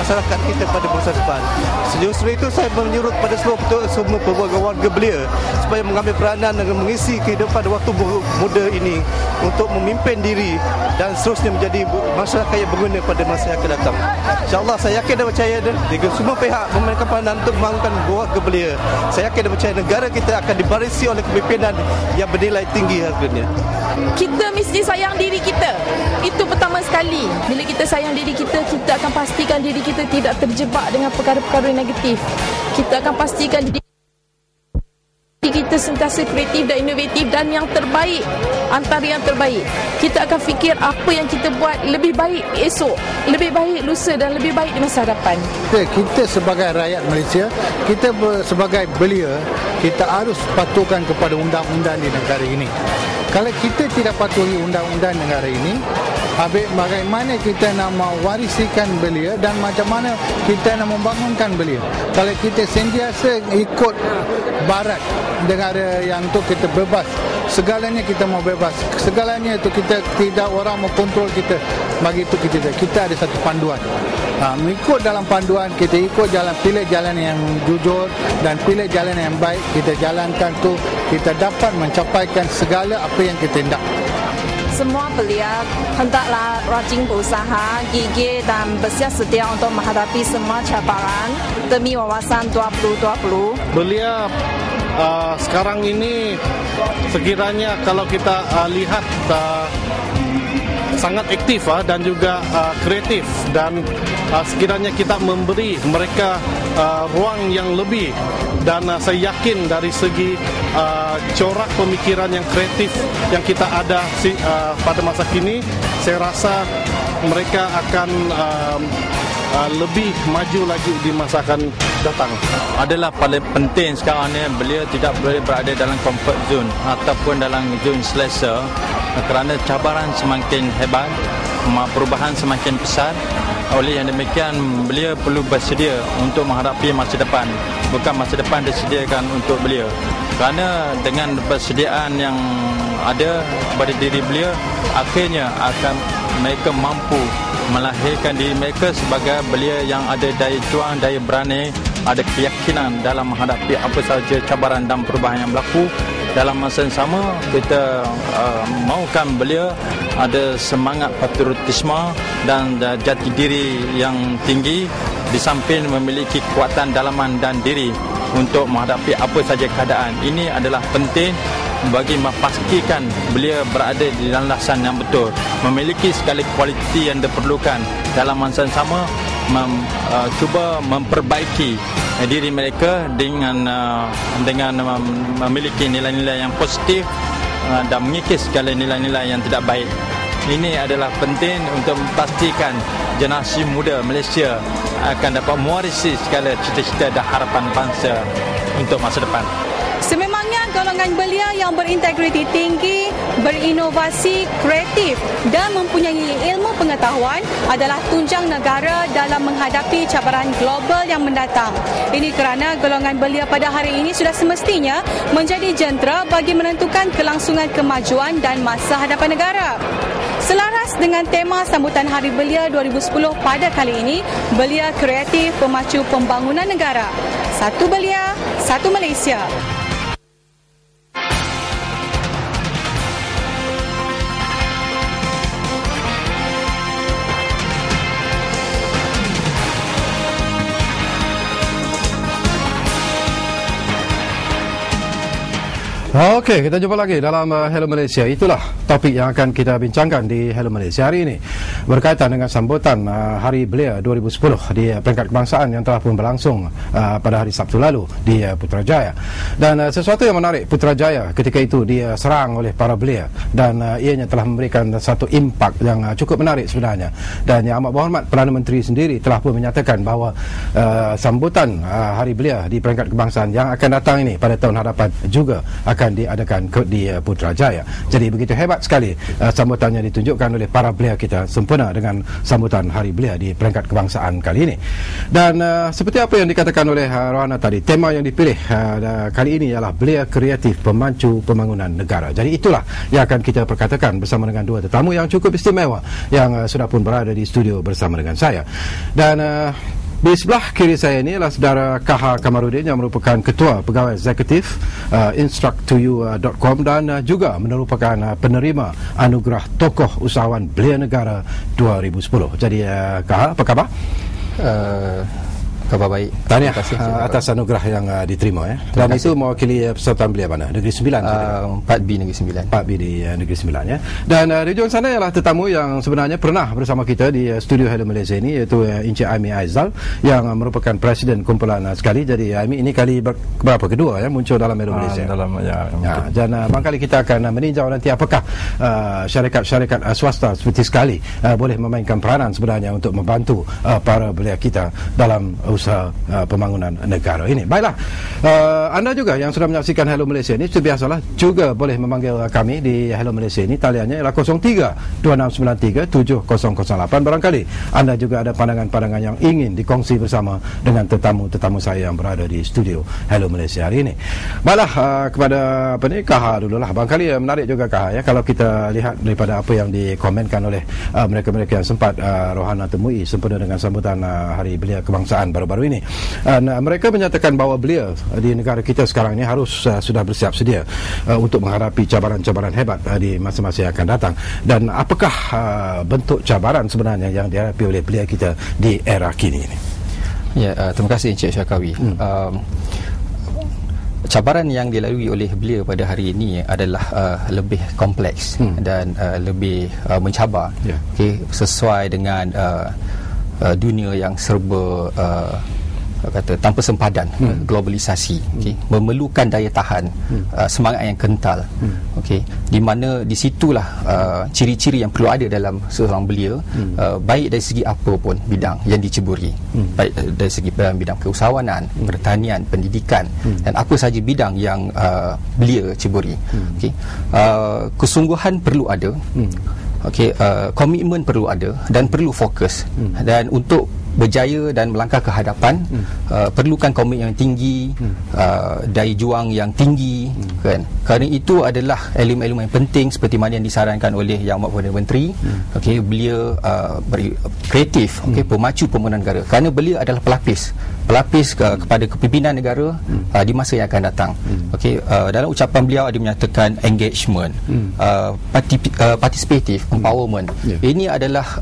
masyarakat kita pada masa depan. Justru itu saya menyuruh pada semua warga belia supaya mengambil peranan dan mengisi kehidupan waktu muda ini untuk memimpin diri dan seterusnya menjadi masyarakat yang berguna pada masa yang akan datang. InsyaAllah saya yakin dan percaya semua pihak memainkan peranan untuk membangunkan warga belia. Saya yakin dan percaya negara kita akan dibarisi oleh kepimpinan yang bernilai tinggi harganya. Kita mesti sayang diri kita. Itu pertama sekali. Bila kita sayang diri kita, kita akan pastikan diri kita tidak terjebak dengan perkara-perkara negatif. Kita akan pastikan diri kita sentiasa kreatif dan inovatif dan yang terbaik antara yang terbaik. Kita akan fikir apa yang kita buat lebih baik esok, lebih baik lusa dan lebih baik di masa hadapan. Kita sebagai rakyat Malaysia, kita sebagai belia, kita harus patuhkan kepada undang-undang di negara ini. Kalau kita tidak patuhi undang-undang negara ini, bagaimana kita nak mewarisikan belia dan macam mana kita nak membangunkan belia? Kalau kita sentiasa ikut barat, negara yang tu kita bebas, segalanya kita mau bebas, segalanya itu kita tidak orang mau kontrol kita. Bagi itu kita ada satu panduan. Mengikut dalam panduan, kita ikut jalan, pilih jalan yang jujur dan pilih jalan yang baik, kita jalankan tu, kita dapat mencapaikan segala apa yang kita hendak. Semua belia hendaklah rajin berusaha, gigih dan bersiap sedia untuk menghadapi semua cabaran demi wawasan 2020. Belia sekarang ini sekiranya kalau kita lihat sangat aktif dan juga kreatif, dan sekiranya kita memberi mereka ruang yang lebih, dan saya yakin dari segi corak pemikiran yang kreatif yang kita ada pada masa kini, saya rasa mereka akan lebih maju lagi di masa akan datang. Adalah paling penting sekarang ni belia tidak boleh berada dalam comfort zone ataupun dalam zone selesa, kerana cabaran semakin hebat, perubahan semakin pesat. Oleh yang demikian, belia perlu bersedia untuk menghadapi masa depan. Bukan masa depan disediakan untuk belia. Kerana dengan persediaan yang ada pada diri belia, akhirnya akan mereka mampu melahirkan diri mereka sebagai belia yang ada daya juang, daya berani, ada keyakinan dalam menghadapi apa sahaja cabaran dan perubahan yang berlaku. Dalam masa yang sama, kita mahukan belia ada semangat patriotisme dan jati diri yang tinggi, di samping memiliki kekuatan dalaman dan diri untuk menghadapi apa sahaja keadaan. Ini adalah penting bagi memastikan belia berada di landasan yang betul, memiliki segala kualiti yang diperlukan. Dalam masa yang sama, cuba memperbaiki diri mereka dengan memiliki nilai-nilai yang positif dan mengikis segala nilai-nilai yang tidak baik. Ini adalah penting untuk memastikan generasi muda Malaysia akan dapat mewarisi segala cita-cita dan harapan bangsa untuk masa depan. Sememangnya golongan belia yang berintegriti tinggi, berinovasi, kreatif dan mempunyai ilmu pengetahuan adalah tunjang negara dalam menghadapi cabaran global yang mendatang. Ini kerana golongan belia pada hari ini sudah semestinya menjadi jentera bagi menentukan kelangsungan kemajuan dan masa hadapan negara. Selaras dengan tema sambutan Hari Belia 2010 pada kali ini, belia kreatif pemacu pembangunan negara. Satu belia, satu Malaysia. Okey, kita jumpa lagi dalam Hello Malaysia. Itulah topik yang akan kita bincangkan di Hello Malaysia hari ini, berkaitan dengan sambutan Hari Belia 2010 di peringkat kebangsaan yang telah pun berlangsung pada hari Sabtu lalu di Putrajaya. Dan sesuatu yang menarik, Putrajaya ketika itu diserang oleh para belia dan ianya telah memberikan satu impak yang cukup menarik sebenarnya. Dan Yang Amat Berhormat Perdana Menteri sendiri telah pun menyatakan bahawa sambutan Hari Belia di peringkat kebangsaan yang akan datang ini pada tahun hadapan juga akan akan diadakan di Putrajaya. Jadi begitu hebat sekali sambutan yang ditunjukkan oleh para belia kita, sempurna dengan sambutan Hari Belia di peringkat kebangsaan kali ini. Dan seperti apa yang dikatakan oleh Rohana tadi, tema yang dipilih kali ini ialah belia kreatif pemancu pembangunan negara. Jadi itulah yang akan kita perkatakan bersama dengan dua tetamu yang cukup istimewa yang sudah pun berada di studio bersama dengan saya. Dan di sebelah kiri saya ini adalah saudara Kaha Kamarudin yang merupakan Ketua Pegawai Eksekutif instruct2u.com dan juga merupakan penerima Anugerah Tokoh Usahawan Belia Negara 2010. Jadi Kaha, apa khabar? Khabar baik. Tahniah atas anugerah yang diterima ya. Dan itu mewakili Persatuan Belia mana? Negeri Sembilan. 4B Negeri Sembilan. 4B di Negeri Sembilan ya. Dan di ujung sana ialah tetamu yang sebenarnya pernah bersama kita di studio Hello Malaysia ini, iaitu Encik Aimi Aizal yang merupakan Presiden kumpulan sekali. Jadi Aimi ini kali berapa kedua ya muncul dalam Hello Malaysia. Dan barangkali kita akan meninjau nanti apakah syarikat-syarikat swasta seperti sekali boleh memainkan peranan sebenarnya untuk membantu para belia kita dalam usaha pembangunan negara ini. Baiklah, anda juga yang sudah menyaksikan Hello Malaysia ini, seperti biasalah juga boleh memanggil kami di Hello Malaysia ini. Taliannya ialah 03-2693-7008. Barangkali anda juga ada pandangan-pandangan yang ingin dikongsi bersama dengan tetamu-tetamu saya yang berada di studio Hello Malaysia hari ini. Baiklah, kepada Kaha dululah. Barangkali menarik juga Kaha ya, kalau kita lihat daripada apa yang dikomenkan oleh mereka-mereka yang sempat Rohana temui sempena dengan sambutan Hari Belia Kebangsaan baru-baru ini. Mereka menyatakan bahawa belia di negara kita sekarang ini harus sudah bersiap sedia untuk menghadapi cabaran-cabaran hebat di masa-masa yang akan datang. Dan apakah bentuk cabaran sebenarnya yang dihadapi oleh belia kita di era kini ini? Ya, terima kasih Encik Syakawi. Cabaran yang dilalui oleh belia pada hari ini adalah lebih kompleks dan lebih mencabar, sesuai dengan dunia yang serba tanpa sempadan, globalisasi, memerlukan daya tahan, semangat yang kental, di mana di situlah ciri-ciri yang perlu ada dalam seorang belia, baik dari segi apa pun bidang yang diceburi, baik dari segi bidang keusahawanan, pertanian, pendidikan, dan apa sahaja bidang yang belia ceburi. Kesungguhan perlu ada, komitmen perlu ada dan perlu fokus. Dan untuk berjaya dan melangkah ke hadapan, perlukan komitmen yang tinggi, daya juang yang tinggi, kan? Kerana itu adalah elemen-elemen yang penting seperti mana yang disarankan oleh Yang Amat Perdana Menteri. Belia kreatif, pemacu pembangunan negara. Kerana belia adalah pelapis kepada kepimpinan negara di masa yang akan datang. Dalam ucapan beliau ada menyatakan engagement, participative, empowerment. Ini adalah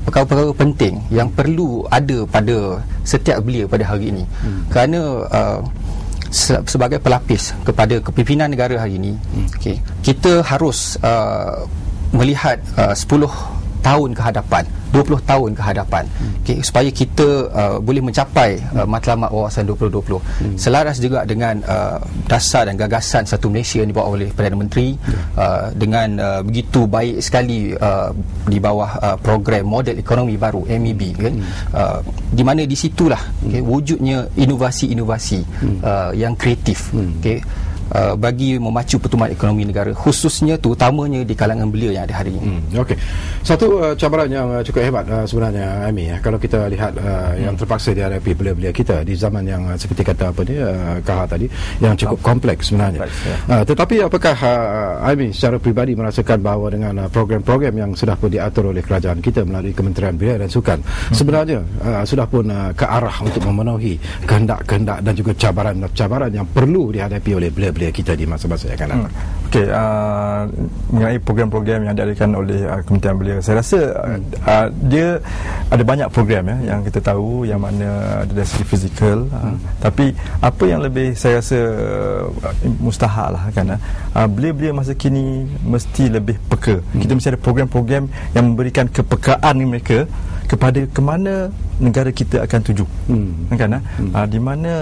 perkara-perkara penting yang perlu ada pada setiap belia pada hari ini. Kerana sebagai pelapis kepada kepimpinan negara hari ini, kita harus melihat 10 tahun ke hadapan, 20 tahun ke hadapan, supaya kita boleh mencapai matlamat wawasan 2020. Selaras juga dengan dasar dan gagasan Satu Malaysia yang dibawa oleh Perdana Menteri, dengan begitu baik sekali di bawah program model ekonomi baru MEB, di mana di situlah wujudnya inovasi-inovasi yang kreatif, bagi memacu pertumbuhan ekonomi negara, khususnya terutamanya di kalangan belia yang ada hari ini. Satu cabaran yang cukup hebat sebenarnya, Amy, kalau kita lihat yang terpaksa dihadapi belia-belia kita di zaman yang seperti kata Kaha tadi, yang cukup kompleks sebenarnya. Tetapi apakah Amy secara peribadi merasakan bahawa dengan program-program yang sudah pun diatur oleh kerajaan kita melalui Kementerian Belia dan Sukan, sebenarnya sudah pun ke arah untuk memenuhi kehendak-kehendak dan juga cabaran-cabaran yang perlu dihadapi oleh belia-belia kita di masa-masa yang akan datang? Mengenai program-program yang diadakan oleh Kementerian Belia, saya rasa dia ada banyak program yang kita tahu, yang mana ada dari segi fizikal, tapi apa yang lebih saya rasa mustahak lah kan, belia-belia masa kini mesti lebih peka. Kita mesti ada program-program yang memberikan kepekaan mereka kepada ke mana negara kita akan tuju. Kan? Di mana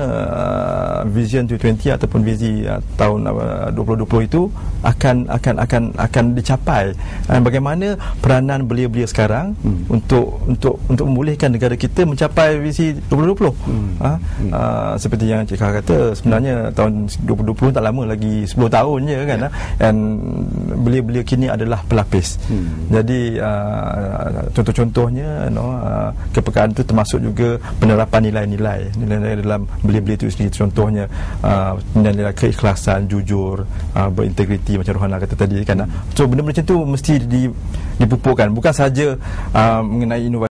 Vision 2020 ataupun visi tahun 2020 itu akan dicapai. Bagaimana peranan belia-belia sekarang untuk memulihkan negara kita mencapai visi 2020. Seperti yang Cik Kha kata, sebenarnya tahun 2020 tak lama lagi, 10 tahun je kan. Dan belia-belia kini adalah pelapis. Jadi contoh-contohnya kepekaan itu termasuk juga penerapan nilai-nilai dalam belia-belia itu sendiri. Contohnya nilai keikhlasan, jujur, berintegriti macam Rohana kata tadi kan. So benda-benda macam tu mesti dipupukkan, bukan saja mengenai inovasi